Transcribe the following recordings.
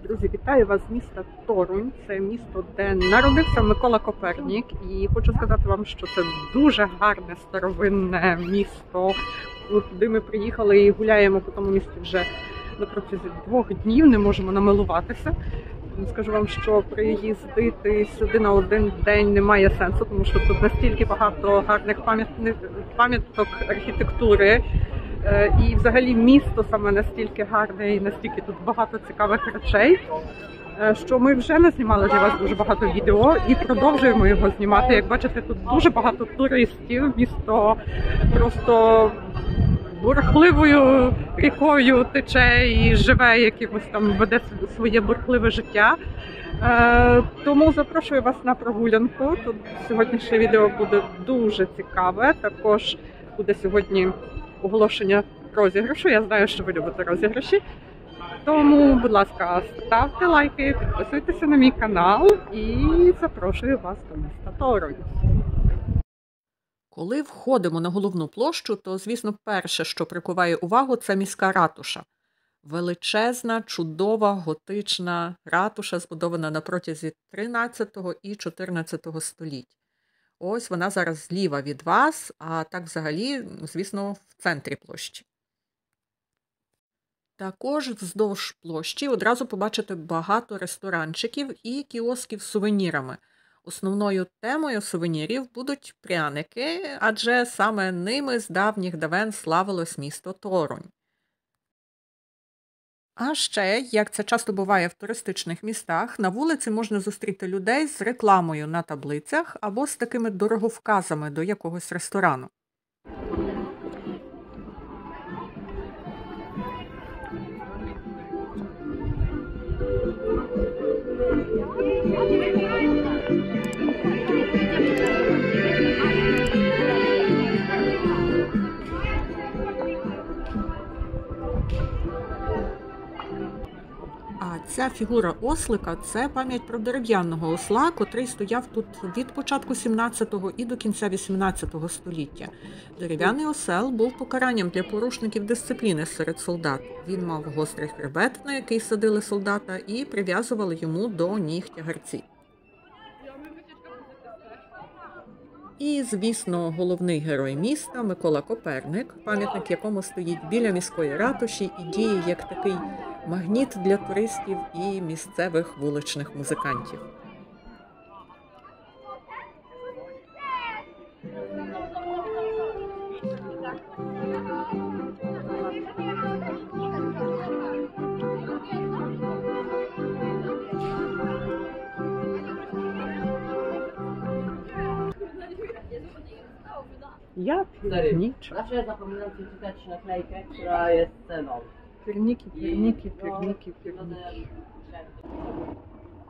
Друзі, вітаю вас з міста Торунь. Це місто, де народився Микола Копернік. І хочу сказати вам, що це дуже гарне старовинне місто, куди ми приїхали і гуляємо по тому місті вже на протязі 2 днів, не можемо намилуватися. Скажу вам, що приїздити сюди на 1 день немає сенсу, тому що тут настільки багато гарних пам'яток архітектури. І взагалі місто саме настільки гарне і настільки тут багато цікавих речей, що ми вже назнімали для вас дуже багато відео і продовжуємо його знімати. Як бачите, тут дуже багато туристів, місто просто бурхливою рікою тече і живе якимось там, веде своє бурхливе життя. Тому запрошую вас на прогулянку. Тут сьогоднішнє відео буде дуже цікаве. Також буде сьогодні оголошення розіграшу. Я знаю, що ви любите розіграші. Тому, будь ласка, ставте лайки, підписуйтеся на мій канал і запрошую вас до міста Торунь. Коли входимо на головну площу, то, звісно, перше, що прикуває увагу, це міська ратуша. Величезна, чудова, готична ратуша, збудована на протязі 13 і 14 століть. Ось вона зараз зліва від вас, а так взагалі, звісно, в центрі площі. Також вздовж площі одразу побачите багато ресторанчиків і кіосків з сувенірами. Основною темою сувенірів будуть пряники, адже саме ними з давніх давен славилось місто Торунь. А ще, як це часто буває в туристичних містах, на вулиці можна зустріти людей з рекламою на таблицях або з такими дороговказами до якогось ресторану. А ця фігура ослика – це пам'ять про дерев'яного осла, котрий стояв тут від початку 17-го і до кінця 18-го століття. Дерев'яний осел був покаранням для порушників дисципліни серед солдат. Він мав гострий хребет, на який садили солдата, і прив'язували йому до ніг тягарці. І, звісно, головний герой міста – Микола Коперник, пам'ятник якому стоїть біля міської ратуші і діє як такий магніт для туристів і місцевих вуличних музикантів. Ja pierniczę. Zawsze ja zapominam przeczytać naklejkę, która jest ceną. Pierniki.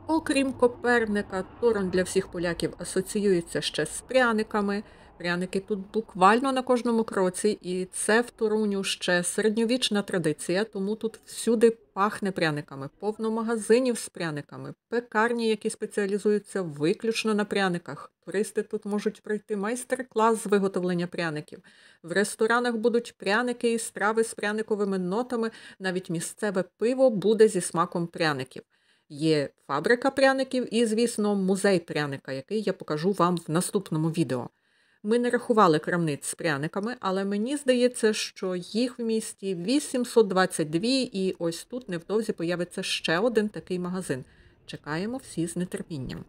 Окрім Коперника, Торунь для всіх поляків асоціюється ще з пряниками. Пряники тут буквально на кожному кроці, і це в Торуню ще середньовічна традиція, тому тут всюди пахне пряниками. Повно магазинів з пряниками, пекарні, які спеціалізуються виключно на пряниках. Туристи тут можуть пройти майстер-клас з виготовлення пряників. В ресторанах будуть пряники і страви з пряниковими нотами, навіть місцеве пиво буде зі смаком пряників. Є фабрика пряників і, звісно, музей пряника, який я покажу вам в наступному відео. Ми не рахували крамниць з пряниками, але мені здається, що їх в місті 822, і ось тут невдовзі появиться ще один такий магазин. Чекаємо всі з нетерпінням.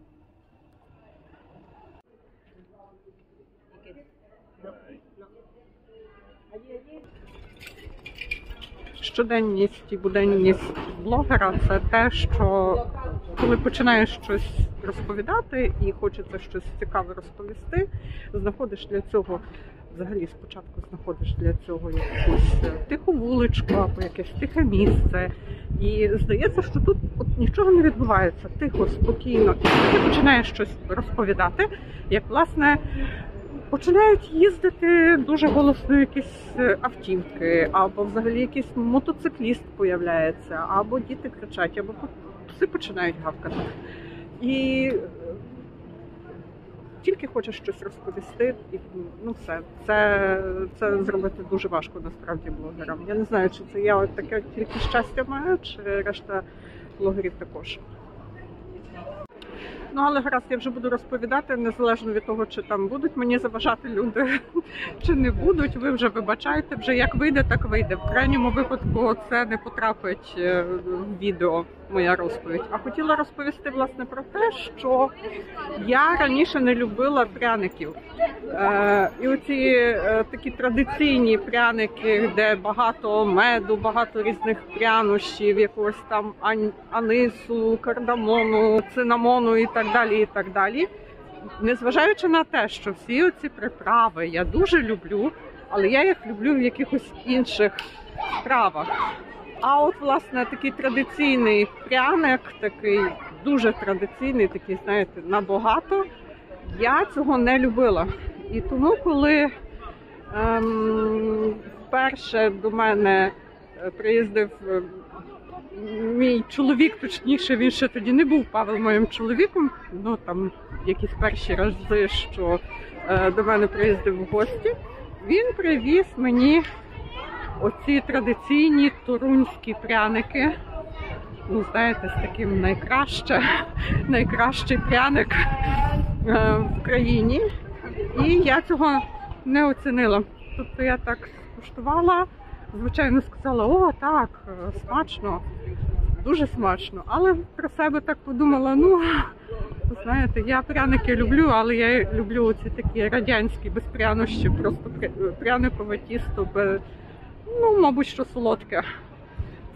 Щоденність і буденність блогера – це те, що коли починаєш щось розповідати і хочеться щось цікаве розповісти, знаходиш для цього, взагалі спочатку знаходиш для цього якусь тиху вуличку або якесь тихе місце. І здається, що тут нічого не відбувається, тихо, спокійно. І коли ти починаєш щось розповідати, як, власне, починають їздити дуже голосно якісь автівки, або взагалі якийсь мотоцикліст появляється, або діти кричать, або пси починають гавкати. І тільки хочеш щось розповісти, і все. Це зробити дуже важко насправді блогерам. Я не знаю, чи це я таке тільки щастя маю, чи решта блогерів також. Ну, але гаразд, я вже буду розповідати, незалежно від того, чи там будуть мені заважати люди, чи не будуть. Ви вже вибачайте, вже як вийде, так вийде. В крайньому випадку це не потрапить в відео, моя розповідь. А хотіла розповісти, власне, про те, що я раніше не любила пряників. І оці такі традиційні пряники, де багато меду, багато різних прянощів, якогось там анису, кардамону, цинамону і так далі, і так далі. Незважаючи на те, що всі оці приправи я дуже люблю, але я їх люблю в якихось інших стравах. А от, власне, такий традиційний пряник, такий дуже традиційний, такий, знаєте, набагато, я цього не любила. І тому, коли вперше до мене приїздив мій чоловік, точніше, він ще тоді не був, Павел, моїм чоловіком, ну там якісь перші рази, що до мене приїздив в гості, він привіз мені оці традиційні турунські пряники. Ну, знаєте, з таким найкращий пряник в країні. І я цього не оцінила. Тобто я так скуштувала, звичайно, сказала, о, так, смачно, дуже смачно. Але про себе так подумала, ну, знаєте, я пряники люблю, але я люблю оці такі радянські, без прянощів, просто пряникове тісто, ну, мабуть, що солодке,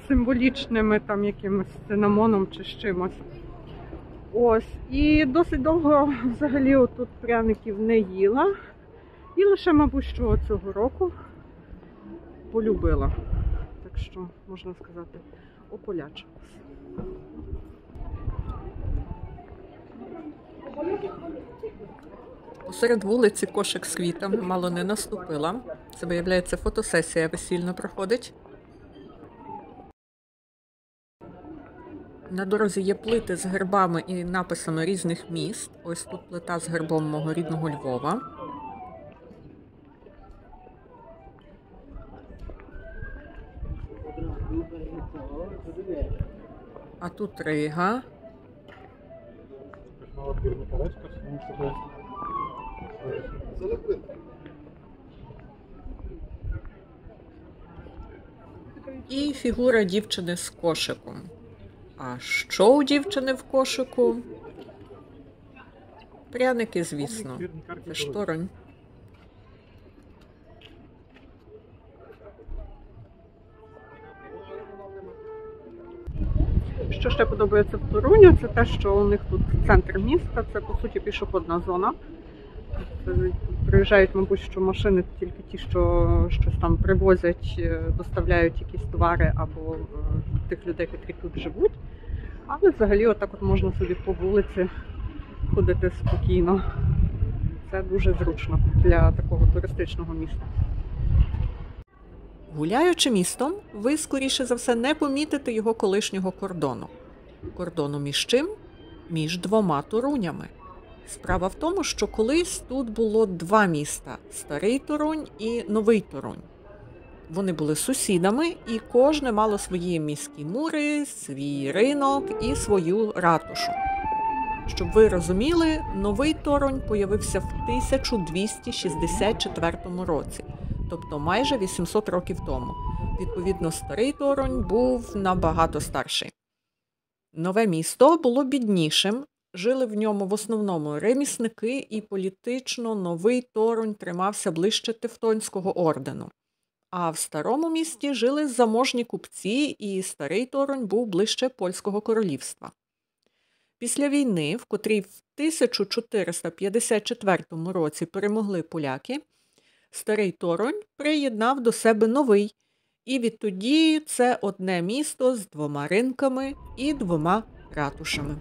символічними там якимось цинамоном чи з чимось. Ось, і досить довго взагалі отут пряників не їла. І лише, мабуть, що цього року полюбила. Так що, можна сказати, ополячилась. Посеред вулиці кошик з квітами, мало не наступила. Це, виявляється, фотосесія весільна проходить. На дорозі є плити з гербами і написами різних міст. Ось тут плита з гербом мого рідного Львова. А тут Рига. І фігура дівчини з кошиком. А що у дівчини в кошику? Пряники, звісно. Це ж Торонь. Що ще подобається в Торуні, це те, що у них тут центр міста, це, по суті, пішохідна зона. Приїжджають, мабуть, що машини тільки ті, що щось там привозять, доставляють якісь товари або тих людей, які тут живуть. Але взагалі отак от можна собі по вулиці ходити спокійно. Це дуже зручно для такого туристичного міста. Гуляючи містом, ви, скоріше за все, не помітите його колишнього кордону. Кордону між чим? Між двома Торунями. Справа в тому, що колись тут було два міста – Старий Торонь і Новий Торонь. Вони були сусідами, і кожне мало свої міські мури, свій ринок і свою ратушу. Щоб ви розуміли, Новий Торонь появився в 1264 році, тобто майже 800 років тому. Відповідно, Старий Торонь був набагато старший. Нове місто було біднішим, жили в ньому в основному ремісники, і політично Новий Торонь тримався ближче Тевтонського ордену. А в Старому місті жили заможні купці, і Старий Торонь був ближче Польського королівства. Після війни, в котрій в 1454 році перемогли поляки, Старий Торонь приєднав до себе Новий, і відтоді це одне місто з двома ринками і двома ратушами.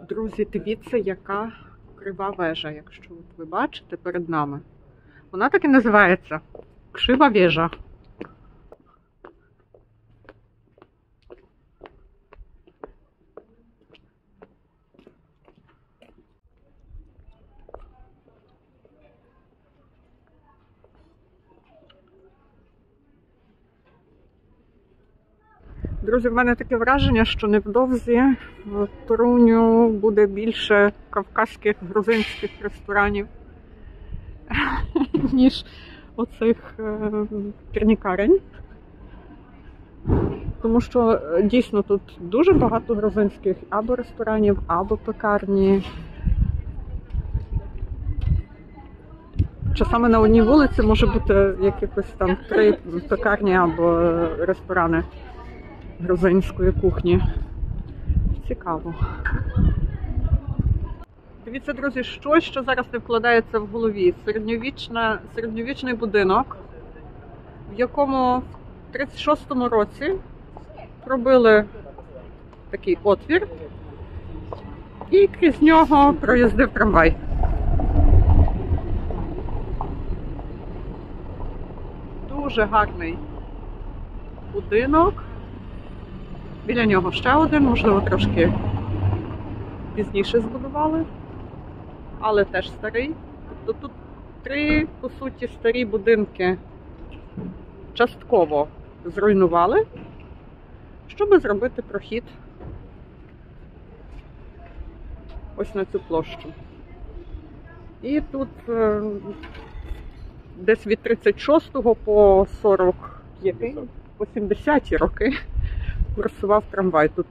Друзі, дивіться, яка крива вежа, якщо ви бачите перед нами. Вона так і називається – Крива вежа. Друзі, в мене таке враження, що невдовзі в Торуню буде більше кавказьких, грузинських ресторанів, ніж оцих пірнікарень. Тому що дійсно тут дуже багато грузинських або ресторанів, або пекарні. Часами на одній вулиці може бути якихось там 3 пекарні або ресторани грузинської кухні. Цікаво. Дивіться, друзі, що зараз не вкладається в голові. Середньовічний будинок, в якому в 36-му році пробили такий отвір і крізь нього проїздив трамвай. Дуже гарний будинок. Біля нього ще один, можливо, трошки пізніше збудували, але теж старий. Тобто тут 3, по суті, старі будинки частково зруйнували, щоб зробити прохід ось на цю площу. І тут десь від 36-го по 70-ті роки курсував трамвай. Тут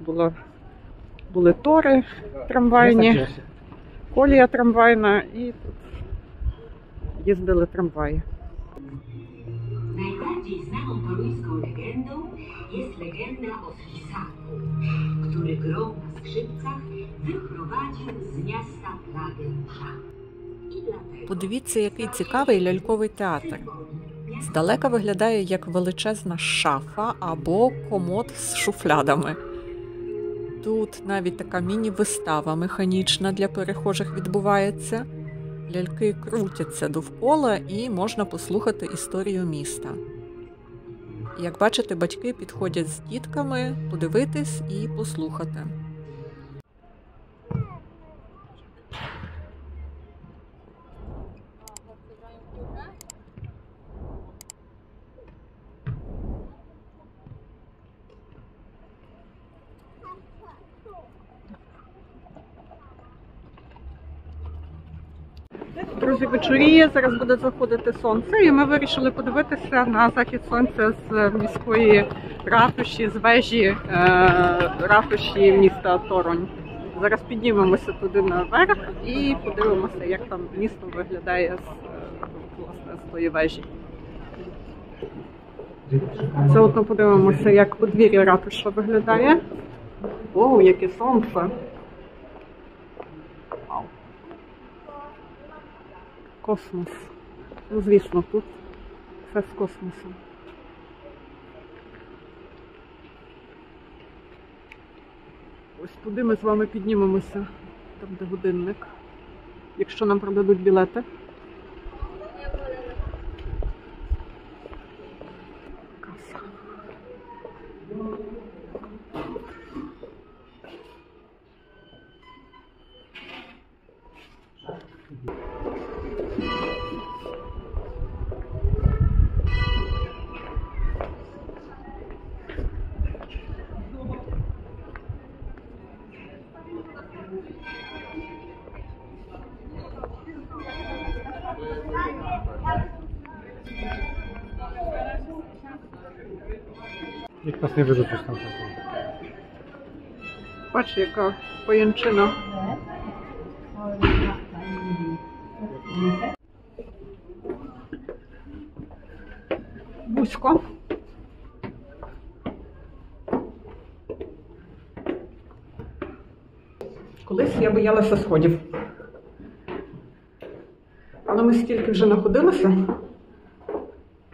були тори трамвайні, колія трамвайна, і тут їздили трамваї. Najbardziej znaną toruńską legendą jest legenda o Slisaku, który grą na skrzypcach wyprowadził z miasta plagę msza. Подивіться, який цікавий ляльковий театр. Здалека виглядає як величезна шафа або комод з шуфлядами. Тут навіть така міні-вистава механічна для перехожих відбувається. Ляльки крутяться довкола і можна послухати історію міста. Як бачите, батьки підходять з дітками подивитись і послухати. Друзі, вечоріє, зараз буде заходити сонце, і ми вирішили подивитися на захід сонця з міської ратуші, з вежі ратуші міста Торунь. Зараз піднімемося туди наверх і подивимося, як там місто виглядає з тої вежі. Заодно подивимося, як подвір'я ратуші виглядає. Оу, яке сонце! Вау! Космос. Ну, звісно, тут все з космосом. Ось туди ми з вами піднімемося, там де годинник, якщо нам продадуть білети. Каса. Nikt nas nie wyrzuci stamtąd. Patrz, jaka pajęczyna. Вузько. Колись я боялася сходів. Але ми стільки вже находилися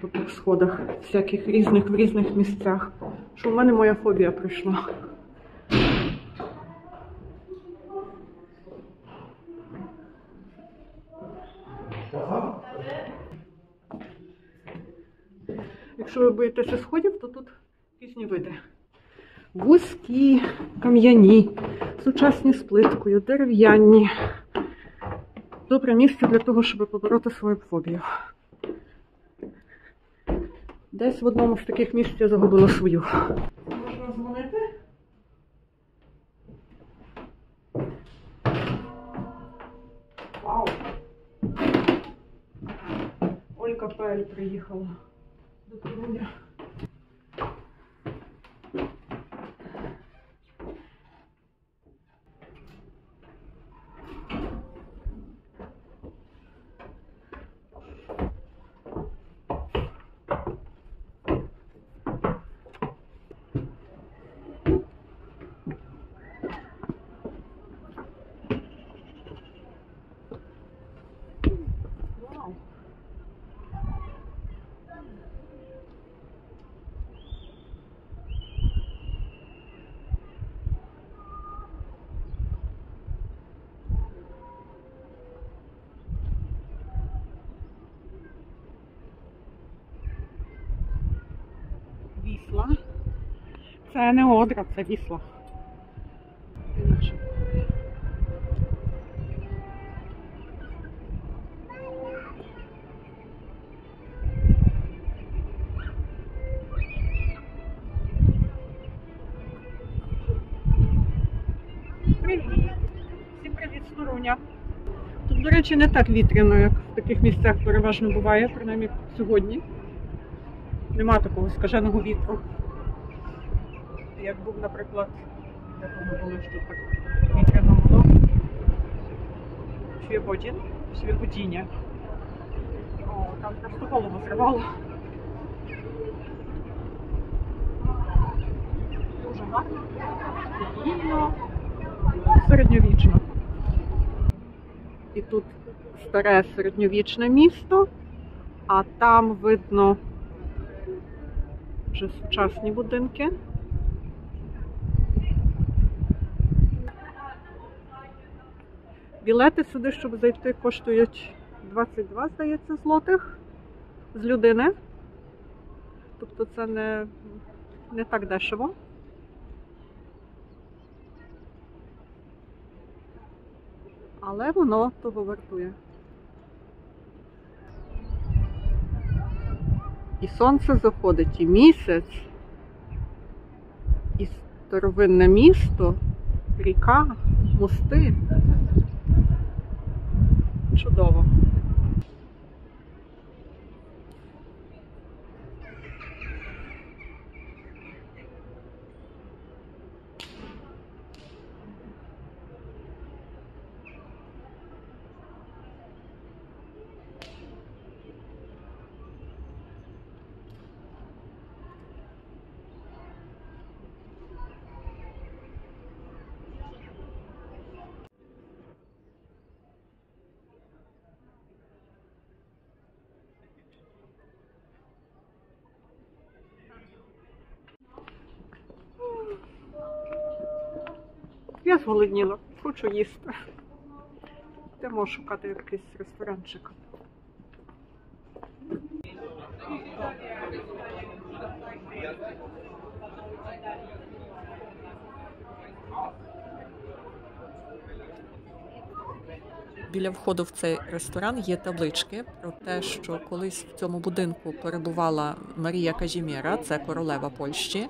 по тих сходах, всяких різних в різних місцях, що в мене моя фобія прийшла. Якщо ви боїтеся сходів, то тут різні види. Вузькі, кам'яні, сучасні з плиткою, дерев'яні. Добре місце для того, щоб побороти свою фобію. Десь в одному з таких місць я загубила свою. Можна дзвонити? Вау! Ольга Пель приїхала до Торуня. Вісла. Це не Одра, це Вісла. Привіт! Всім привіт з Торуня. Тут, до речі, не так вітряно, як в таких місцях переважно буває, принаймні сьогодні. Нема такого скаженого вітру. Як був, наприклад, як ми були, що так вітряно було. Свободіння. О, там просто голову зривало. Дуже гарно, спокійно, середньовічно. І тут старе середньовічне місто, а там видно вже сучасні будинки. Білети сюди, щоб зайти, коштують 22, здається, злотих з людини. Тобто це не так дешево. Але воно того вартує. І сонце заходить, і місяць, і старовинне місто, ріка, мости. Чудово. Я зголодніла, хочу їсти. Йдемо шукати якийсь ресторанчик. Біля входу в цей ресторан є таблички про те, що колись в цьому будинку перебувала Марія Казіміра, це королева Польщі,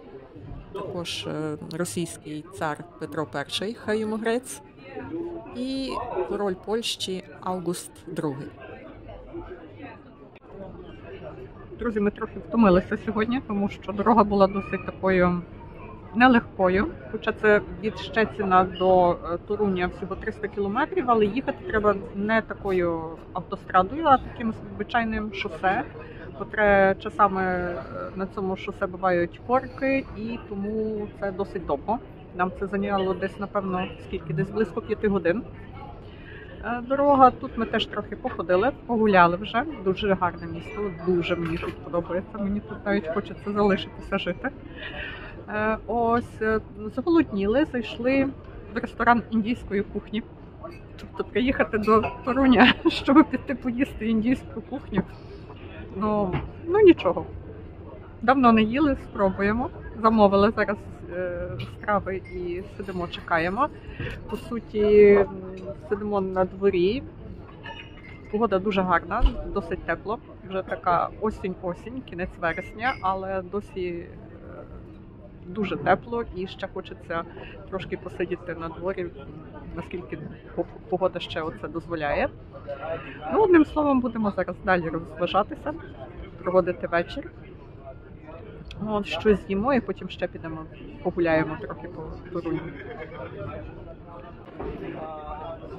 також російський цар Петро І, хай йому грець, і король Польщі Август II. Друзі, ми трохи втомилися сьогодні, тому що дорога була досить такою нелегкою. Хоча це від Щеціна до Торуня всього 300 кілометрів, але їхати треба не такою автострадою, а таким звичайним шосе. Котре часами на цьому шосе бувають корки, і тому це досить довго. Нам це зайняло десь, напевно, десь близько 5 годин. Дорога, тут ми теж трохи походили, погуляли вже. Дуже гарне місто, дуже мені тут подобається. Мені тут навіть хочеться залишитися жити. Ось, заголодніли, зайшли в ресторан індійської кухні. Тобто приїхати до Торуня, щоб піти поїсти індійську кухню, ну нічого. Давно не їли, спробуємо. Замовили зараз страви і сидимо, чекаємо. По суті, сидимо на дворі. Погода дуже гарна, досить тепло. Вже така осінь-осінь, кінець вересня, але досі дуже тепло і ще хочеться трошки посидіти на дворі, наскільки погода ще оце дозволяє. Ну, одним словом, будемо зараз далі розважатися, проводити вечір. От, щось з'їмо і потім ще підемо, погуляємо трохи по Торуні.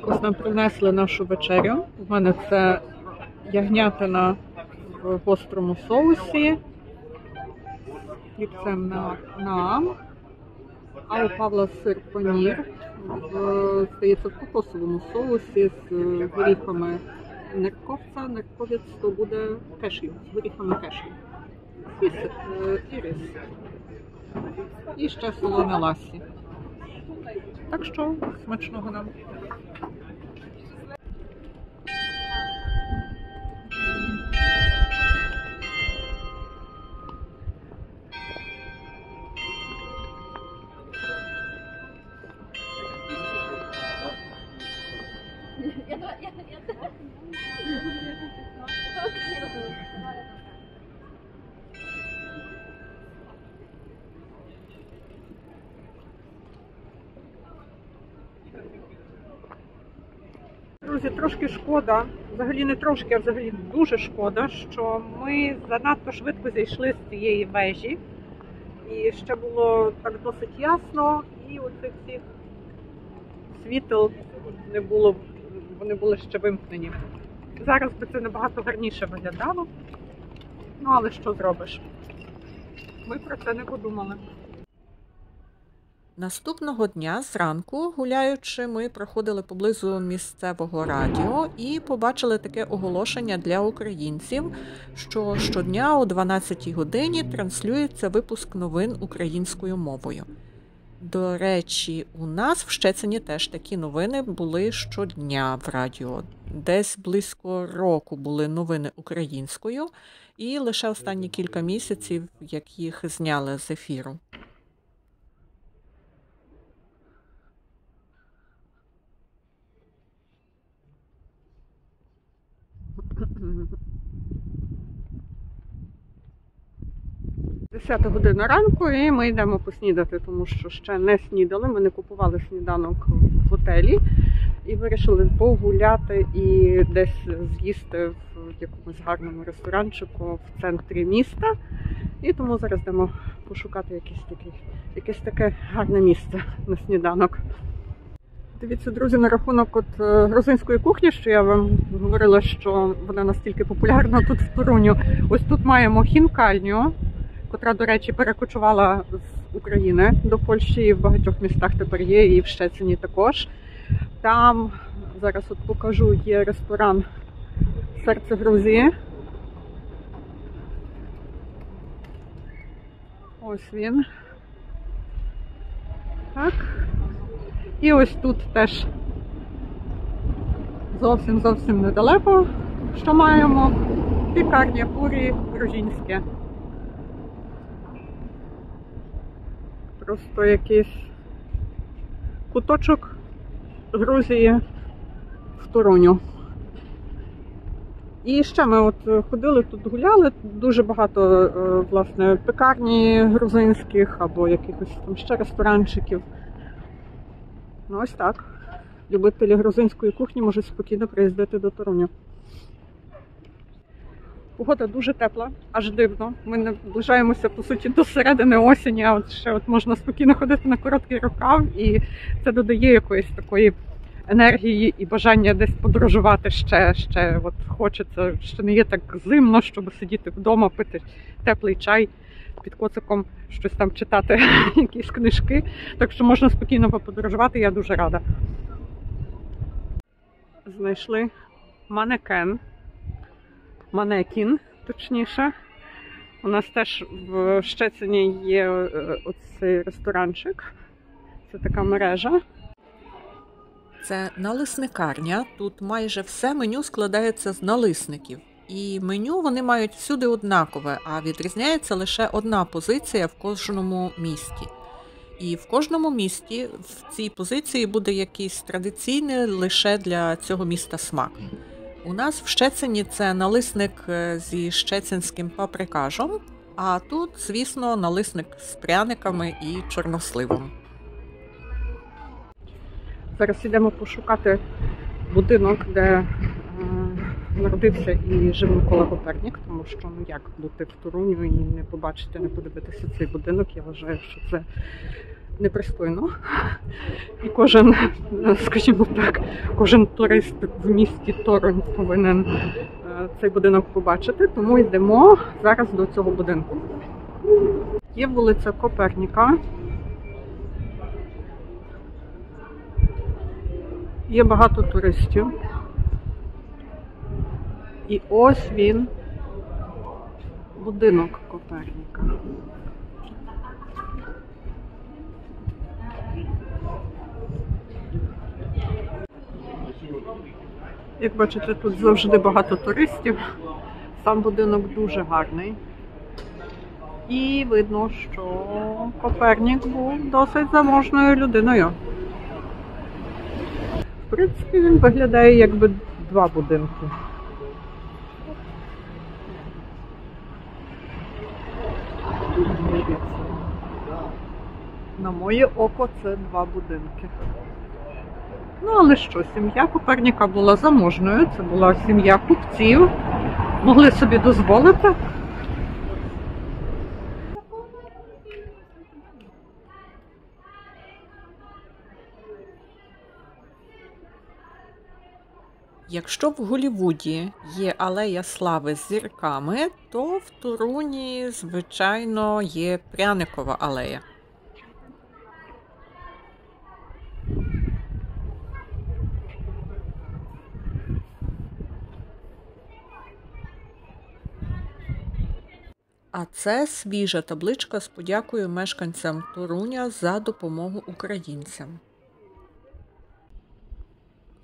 Ось нам принесли нашу вечерю. У мене це ягнятина в гострому соусі, хлібцем наам, а у Павла сир панір, здається, в кокосовому соусі з горіхами нерковця. Нерковець то буде кешю, з горіхами кешю. І рис. І ще солоне ласі. Так що смачного нам. Друзі, трошки шкода, взагалі не трошки, а взагалі дуже шкода, що ми занадто швидко зійшли з цієї вежі. І ще було так досить ясно, і оцих всіх світил не було, вони були ще вимкнені. Зараз би це набагато гарніше виглядало, ну але що зробиш? Ми про це не подумали. Наступного дня зранку, гуляючи, ми проходили поблизу місцевого радіо і побачили таке оголошення для українців, що щодня о 12-й годині транслюється випуск новин українською мовою. До речі, у нас в Щецині теж такі новини були щодня в радіо. Десь близько року були новини українською, і лише останні кілька місяців, як їх зняли з ефіру. Десята година ранку і ми йдемо поснідати, тому що ще не снідали, ми не купували сніданок в готелі і вирішили погуляти і десь з'їсти в якомусь гарному ресторанчику в центрі міста. І тому зараз йдемо пошукати якесь таке гарне місце на сніданок. Дивіться, друзі, на рахунок грузинської кухні, що я вам говорила, що вона настільки популярна тут в Торуню. Ось тут маємо хінкальню, котра, до речі, перекочувала з України до Польщі, і в багатьох містах тепер є, і в Щецині також. Там, зараз от покажу, є ресторан «Серце Грузії». Ось він. Так. І ось тут теж зовсім недалеко, що маємо, пікарня Пурі грузинське. Просто якийсь куточок Грузії в Торуню. І ще ми от ходили тут, гуляли, дуже багато, власне, пекарні грузинських або якихось там ще ресторанчиків. Ну ось так. Любителі грузинської кухні можуть спокійно приїздити до Торуню. Погода дуже тепла, аж дивно. Ми наближаємося, по суті, до середини осені, а от ще можна спокійно ходити на короткий рукав, і це додає якоїсь такої енергії і бажання десь подорожувати ще от хочеться, ще не є так зимно, щоб сидіти вдома, пити теплий чай під коциком, щось там читати, якісь книжки. Так що можна спокійно поподорожувати, я дуже рада. Знайшли манекін, точніше. У нас теж в Щецині є оцей ресторанчик. Це така мережа. Це налисникарня. Тут майже все меню складається з налисників. І меню вони мають всюди однакове, а відрізняється лише одна позиція в кожному місті. І в кожному місті в цій позиції буде якийсь традиційний лише для цього міста смак. У нас в Щецині це налисник зі щецинським паприкажем, а тут, звісно, налисник з пряниками і чорносливом. Зараз йдемо пошукати будинок, де народився і жив Микола Копернік, тому що, ну як бути в Торуні і не побачити, не подивитися цей будинок, я вважаю, що це непристойно. І кожен, скажімо так, кожен турист в місті Торунь повинен цей будинок побачити, тому йдемо зараз до цього будинку. Є вулиця Коперніка. Є багато туристів. І ось він, будинок Коперніка. Як бачите, тут завжди багато туристів. Сам будинок дуже гарний. І видно, що Копернік був досить заможною людиною. В принципі, він виглядає якби два будинки. На моє око це два будинки. Ну, але що, сім'я Коперніка була заможною, це була сім'я купців, могли собі дозволити. Якщо в Голлівуді є алея слави з зірками, то в Торуні, звичайно, є пряникова алея. А це свіжа табличка з подякою мешканцям Торуня за допомогу українцям.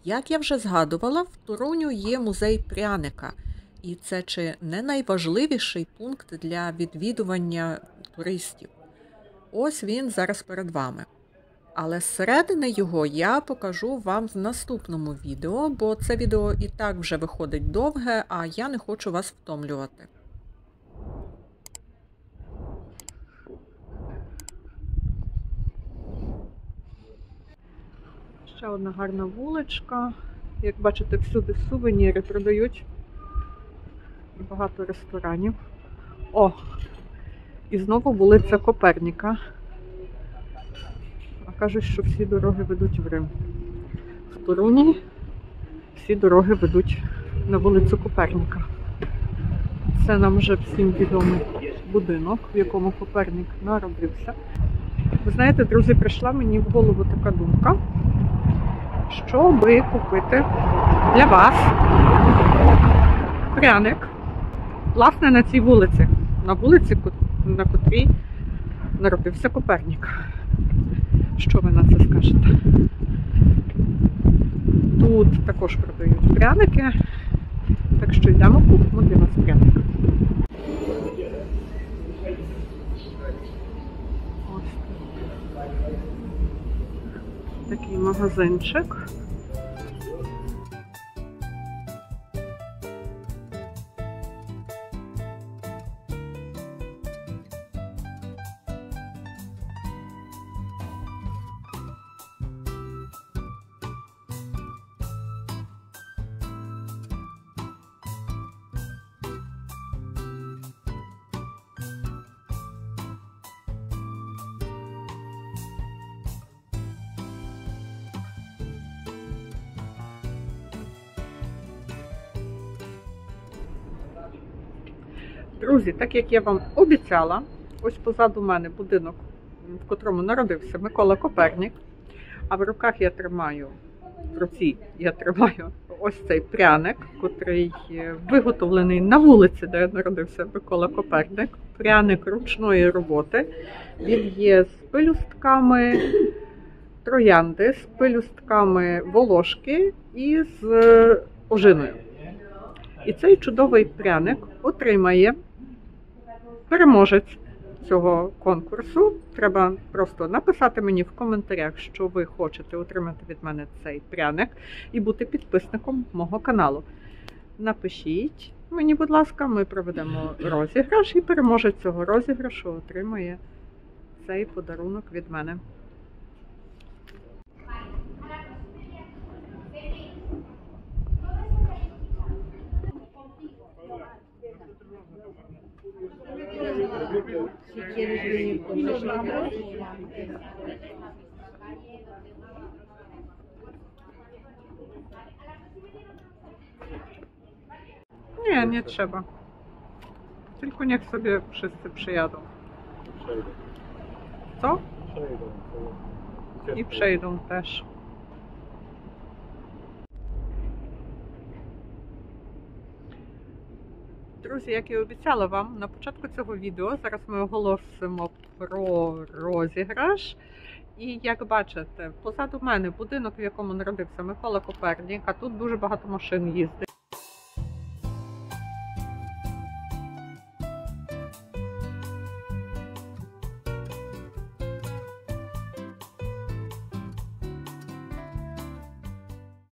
Як я вже згадувала, в Торуню є музей пряника. І це чи не найважливіший пункт для відвідування туристів. Ось він зараз перед вами. Але зсередини його я покажу вам в наступному відео, бо це відео і так вже виходить довге, а я не хочу вас втомлювати. Ще одна гарна вуличка. Як бачите, всюди сувеніри продають. І багато ресторанів. О! І знову вулиця Коперніка. А кажуть, що всі дороги ведуть в Рим. В Торуні всі дороги ведуть на вулицю Коперніка. Це нам вже всім відомий будинок, в якому Копернік народився. Ви знаєте, друзі, прийшла мені в голову така думка, щоби купити для вас пряник, власне, на цій вулиці. На вулиці, на котрій народився Копернік. Що ви на це скажете? Тут також продають пряники, так що йдемо, купимо для вас пряник. Ось такий магазинчик. Друзі, так як я вам обіцяла, ось позаду мене будинок, в котрому народився Микола Копернік, а в руках я тримаю, в руці я тримаю ось цей пряник, котрий виготовлений на вулиці, де народився Микола Копернік. Пряник ручної роботи. Він є з пелюстками, троянди з пелюстками волошки і з ожиною. І цей чудовий пряник отримає переможець цього конкурсу. Треба просто написати мені в коментарях, що ви хочете отримати від мене цей пряник і бути підписником мого каналу. Напишіть мені, будь ласка, ми проведемо розіграш, і переможець цього розіграшу отримає цей подарунок від мене. Si quieres venir con nosotros. Nie trzeba. Tylko niech sobie wszyscy przyjadą. Przejdą. Co? Przejdą. I przejdą też. Друзі, як і обіцяла вам на початку цього відео, зараз ми оголосимо про розіграш. І як бачите, позаду мене будинок, в якому народився Микола Копернік, а тут дуже багато машин їздить.